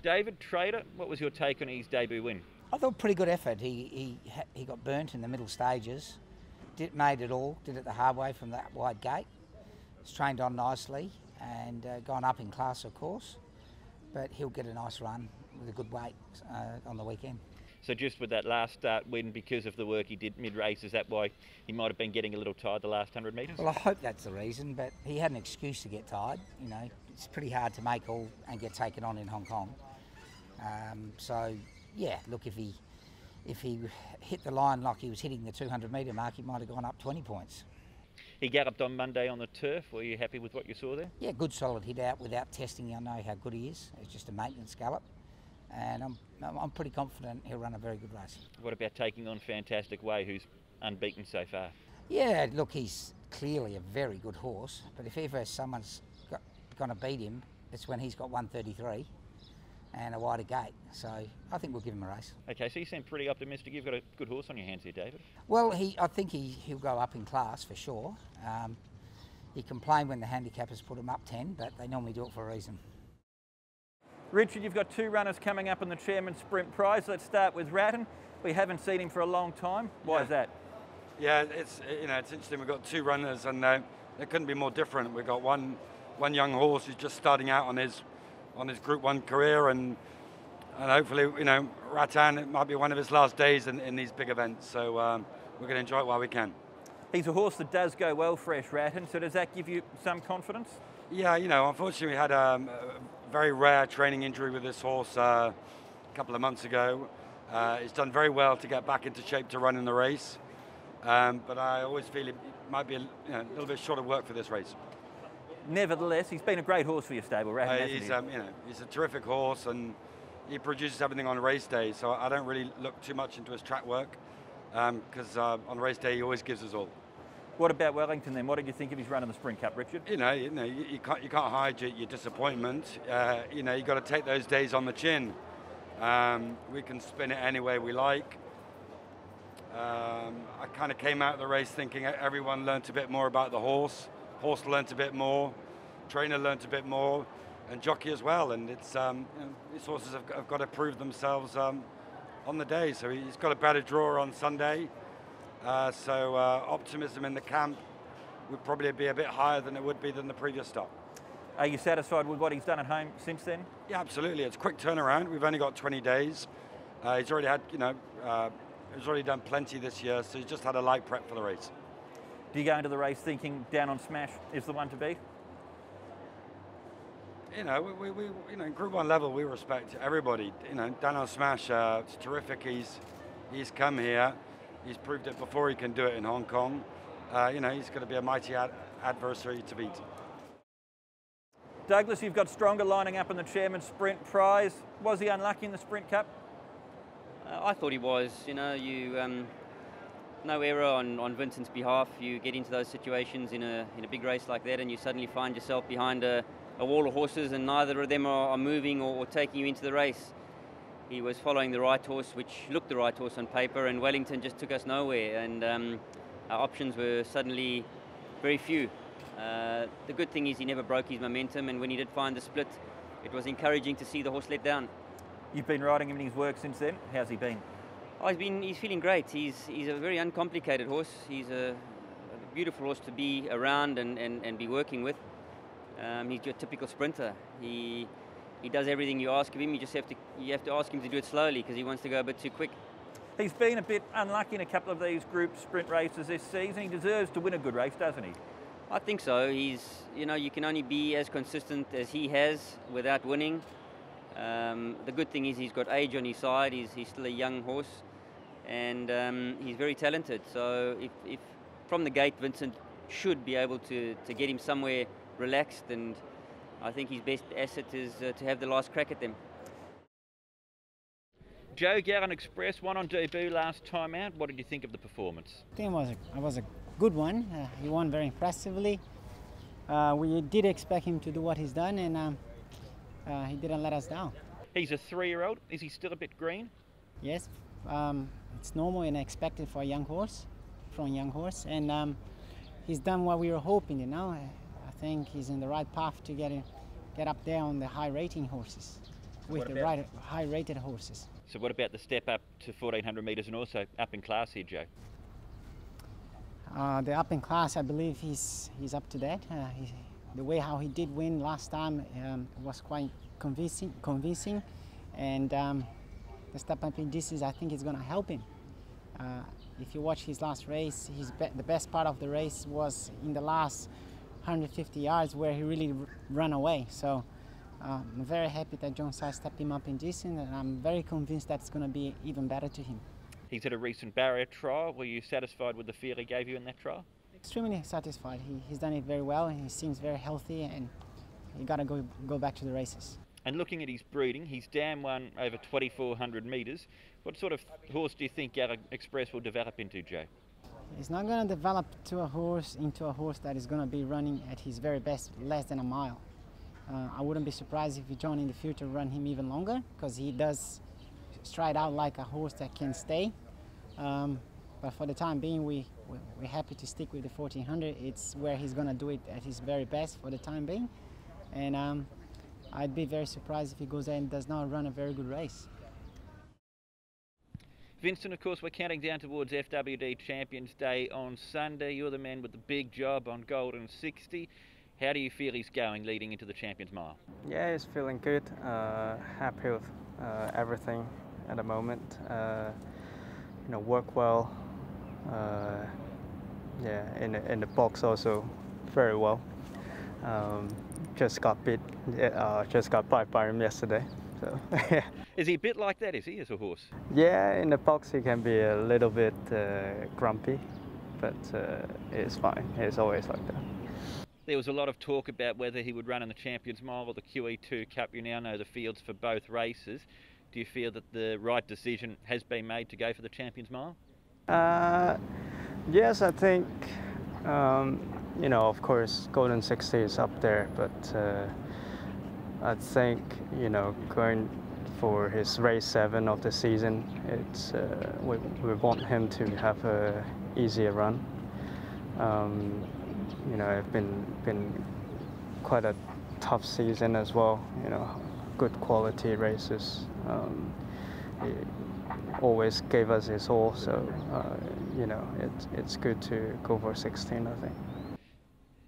David, trader, what was your take on his debut win? I thought pretty good effort. He got burnt in the middle stages, made it all, did it the hard way from that wide gate. He's trained on nicely and gone up in class, of course, but he'll get a nice run with a good weight on the weekend. So just with that last start win, because of the work he did mid-race, is that why he might have been getting a little tired the last 100 metres? Well, I hope that's the reason, but he had an excuse to get tired. You know, it's pretty hard to make all and get taken on in Hong Kong. So, yeah, look, if he hit the line like he was hitting the 200 metre mark, he might have gone up 20 points. He galloped on Monday on the turf. Were you happy with what you saw there? Yeah, good solid hit out without testing. I know how good he is. It's just a maintenance gallop. And I'm pretty confident he'll run a very good race. What about taking on Fantastic Way, who's unbeaten so far? Yeah, look, he's clearly a very good horse, but if ever someone's going to beat him, it's when he's got 133 and a wider gate. So I think we'll give him a race. Okay, so you seem pretty optimistic. You've got a good horse on your hands here, David. Well, I think he'll go up in class for sure. He complained when the handicappers put him up 10, but they normally do it for a reason. Richard, you've got two runners coming up in the Chairman's Sprint Prize. Let's start with Rattan. We haven't seen him for a long time. Why is that? Yeah, it's interesting. We've got two runners, and they couldn't be more different. We've got one young horse who's just starting out on his Group 1 career, and hopefully, Rattan, it might be one of his last days in these big events. So we're going to enjoy it while we can. He's a horse that does go well fresh, Rattan. So does that give you some confidence? Yeah, unfortunately we had a very rare training injury with this horse a couple of months ago. He's done very well to get back into shape to run in the race, but I always feel it might be a little bit short of work for this race. Nevertheless, he's been a great horse for your stable, Rattan, hasn't he? He's a terrific horse, and he produces everything on race day, so I don't really look too much into his track work, because on race day he always gives us all. What about Wellington then? What did you think of his run in the Sprint Cup, Richard? You can't hide your disappointment. You got to take those days on the chin. We can spin it any way we like. I kind of came out of the race thinking everyone learnt a bit more about the horse. Horse learnt a bit more. Trainer learnt a bit more, and jockey as well. And it's these horses have got to prove themselves on the day. So he's got a better draw on Sunday. So optimism in the camp would probably be a bit higher than it would be than the previous stop. Are you satisfied with what he's done at home since then? Yeah, absolutely. It's a quick turnaround. We've only got 20 days. He's already had, he's already done plenty this year, so he's just had a light prep for the race. Do you go into the race thinking Down on Smash is the one to beat? In Group 1 level, we respect everybody. Down on Smash, it's terrific. He's come here. He's proved it before he can do it in Hong Kong. He's going to be a mighty adversary to beat. Douglas, you've got Stronger lining up in the Chairman's Sprint Prize. Was he unlucky in the Sprint Cup? I thought he was. No error on Vincent's behalf. You get into those situations in a big race like that, and you suddenly find yourself behind a wall of horses, and neither of them are moving or taking you into the race. He was following the right horse, which looked the right horse on paper, and Wellington just took us nowhere, and our options were suddenly very few. The good thing is he never broke his momentum, and when he did find the split, it was encouraging to see the horse let down. You've been riding him in his work since then. How's he been? Oh, he's feeling great. He's a very uncomplicated horse. He's a beautiful horse to be around and be working with. He's your typical sprinter. He does everything you ask of him. You have to ask him to do it slowly because he wants to go a bit too quick. He's been a bit unlucky in a couple of these group sprint races this season. He deserves to win a good race, doesn't he? I think so. You can only be as consistent as he has without winning. The good thing is he's got age on his side. He's still a young horse, and he's very talented. So if from the gate, Vincent should be able to get him somewhere relaxed, and I think his best asset is to have the last crack at them. Joe, Gallant Express won on debut last time out. What did you think of the performance? I think it was a good one. He won very impressively. We did expect him to do what he's done, and he didn't let us down. He's a 3-year-old. Is he still a bit green? Yes, it's normal and expected for a young horse, and he's done what we were hoping. I think he's in the right path to get up there on the high rating horses. with the right high-rated horses. So what about the step up to 1400 metres and also up in class here, Joe? The up in class, I believe he's up to that. The way how he did win last time was quite convincing, and the step up in distance, I think, is going to help him. If you watch his last race, the best part of the race was in the last 150 yards where he really ran away. So I'm very happy that John Sai stepped him up in distance, and I'm very convinced that's going to be even better to him. He's at a recent barrier trial. Were you satisfied with the feel he gave you in that trial? Extremely satisfied. He's done it very well, and he seems very healthy, and you got to go back to the races. And looking at his breeding, he's dam won over 2,400 metres. What sort of horse do you think Gallant Express will develop into, Joe? He's not going to develop into a horse that is going to be running at his very best less than a mile. I wouldn't be surprised if John in the future run him even longer, because he does stride out like a horse that can stay. But for the time being, we're happy to stick with the 1400. It's where he's going to do it at his very best for the time being. And I'd be very surprised if he goes there and does not run a very good race. Vincent, of course, we're counting down towards FWD Champions Day on Sunday. You're the man with the big job on Golden 60. How do you feel he's going leading into the Champions Mile? Yeah, he's feeling good. Happy with everything at the moment. Work well. Yeah, in the box also very well. Just got beat. Just got by him yesterday. So yeah. Is he a bit like that? Is he as a horse? Yeah, in the box he can be a little bit grumpy, but it's fine. He's always like that. There was a lot of talk about whether he would run in the Champions Mile or the QE2 Cup. You now know the fields for both races. Do you feel that the right decision has been made to go for the Champions Mile? Yes, I think, of course, Golden 60 is up there, but I think, going for his race 7 of the season, it's we want him to have a easier run. It's been quite a tough season as well. Good quality races. He always gave us his all, so it's good to go for 16, I think.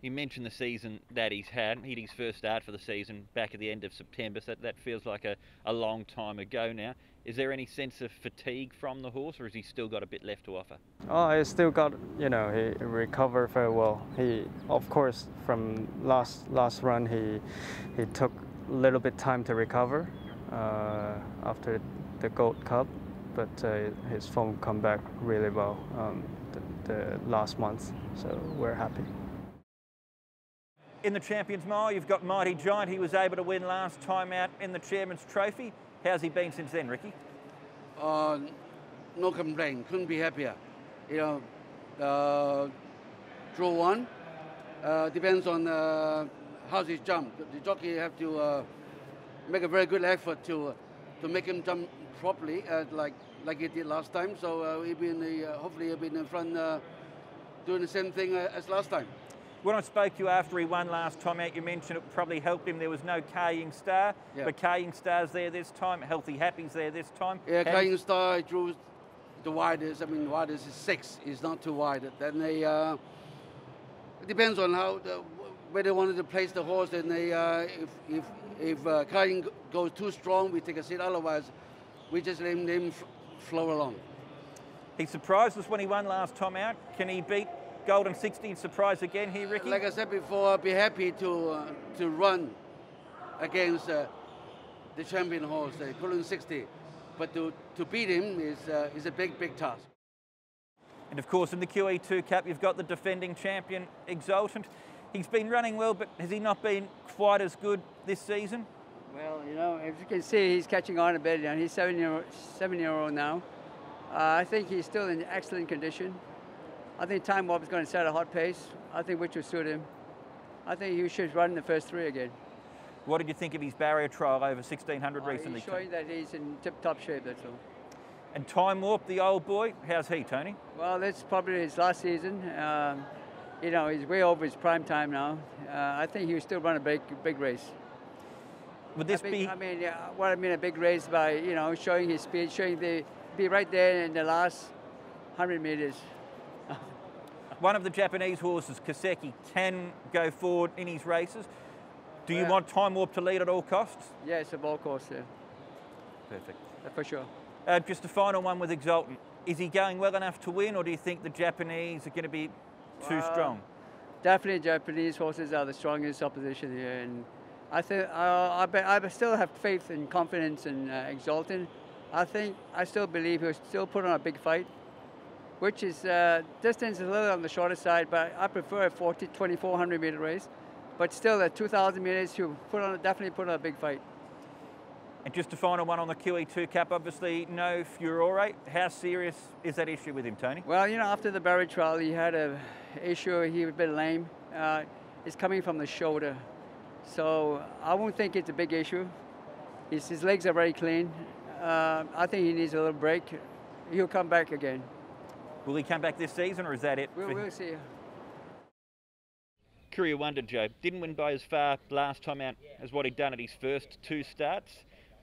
You mentioned the season that he's had. He had his first start for the season back at the end of September, so that feels like a long time ago now. Is there any sense of fatigue from the horse, or has he still got a bit left to offer? Oh, he's still got, he recovered very well. He, of course, from last run, he took a little bit time to recover after the Gold Cup, but his form come back really well the last month, so we're happy. In the Champions Mile, you've got Mighty Giant. He was able to win last time out in the Chairman's Trophy. How's he been since then, Ricky? No complaint. Couldn't be happier. Draw 1 depends on how he jump. The jockey have to make a very good effort to make him jump properly, like he did last time. So hopefully he'll be in front doing the same thing as last time. When I spoke to you after he won last time out, you mentioned it probably helped him. There was no Carrying Star, yeah. But Carrying Star's there this time. Healthy Happy's there this time. Yeah, Carrying Star drew the widest. I mean, widest is 6. It's not too wide. Then they it depends on where they wanted to place the horse. And if Carrying goes too strong, we take a seat. Otherwise, we just let him flow along. He surprised us when he won last time out. Can he beat Golden 60 and surprise again here, Ricky? Like I said before, I'd be happy to run against the champion horse, Golden 60. But to beat him is a big task. And of course, in the QE2 Cup, you've got the defending champion, Exultant. He's been running well, but has he not been quite as good this season? Well, as you can see, he's catching on a bit. He's 7-year-old now. I think he's still in excellent condition. I think Time Warp is going to set a hot pace, which will suit him. I think he should run in the first 3 again. What did you think of his barrier trial over 1600 recently? He's showing that he's in tip-top shape, that's all. And Time Warp, the old boy, how's he, Tony? Well, that's probably his last season. He's way over his prime time now. I think he'll still run a big race. Would this be? I mean, what I mean a big race by, you know, showing his speed, be right there in the last 100 meters. One of the Japanese horses, Kaseki, can go forward in his races. Do you want Time Warp to lead at all costs? Yeah, it's a ball course, yeah. Perfect. For sure. Just a final one with Exultant. Is he going well enough to win, or do you think the Japanese are going to be too strong? Definitely, Japanese horses are the strongest opposition here, and I think I still have faith and confidence in Exultant. I still believe he'll still put on a big fight, which is distance is a little on the shorter side, but I prefer a 2,400 meter race. But still, at 2,000 meters, he'll definitely put on a big fight. And just a final one on the QE2 Cup, obviously no furore. How serious is that issue with him, Tony? Well, you know, after the Barry trial, he had an issue. He was a bit lame. It's coming from the shoulder. So I won't think it's a big issue. His legs are very clean. I think he needs a little break. He'll come back again. Will he come back this season, or is that it? We'll see. Courier wondered, Joe. Didn't win by as far last time out as what he'd done at his first 2 starts.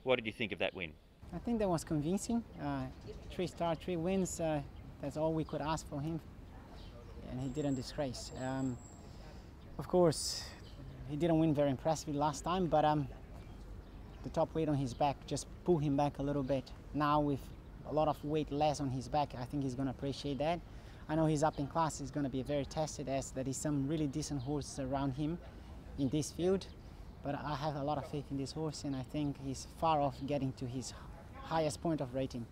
What did you think of that win? I think that was convincing. 3 starts, 3 wins, that's all we could ask for him. And he didn't disgrace. Of course, he didn't win very impressively last time, but the top weight on his back just pulled him back a little bit. Now with a lot of weight less on his back, I think he's going to appreciate that. I know he's up in class, he's going to be very tested, as there is some really decent horses around him in this field. But I have a lot of faith in this horse, and I think he's far off getting to his highest point of rating.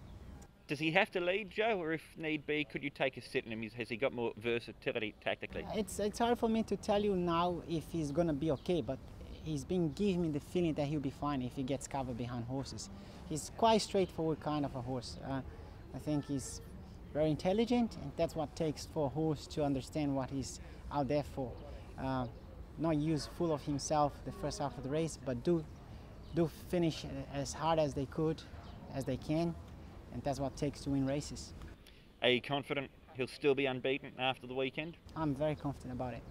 Does he have to lead, Joe, or if need be, could you take a sit in him? Has he got more versatility tactically? It's hard for me to tell you now if he's going to be okay, but he's been giving me the feeling that he'll be fine if he gets covered behind horses. He's quite straightforward kind of a horse. I think he's very intelligent, and that's what it takes for a horse to understand what he's out there for. Not use full of himself the first half of the race, but do finish as hard as they can, and that's what it takes to win races. Are you confident he'll still be unbeaten after the weekend? I'm very confident about it.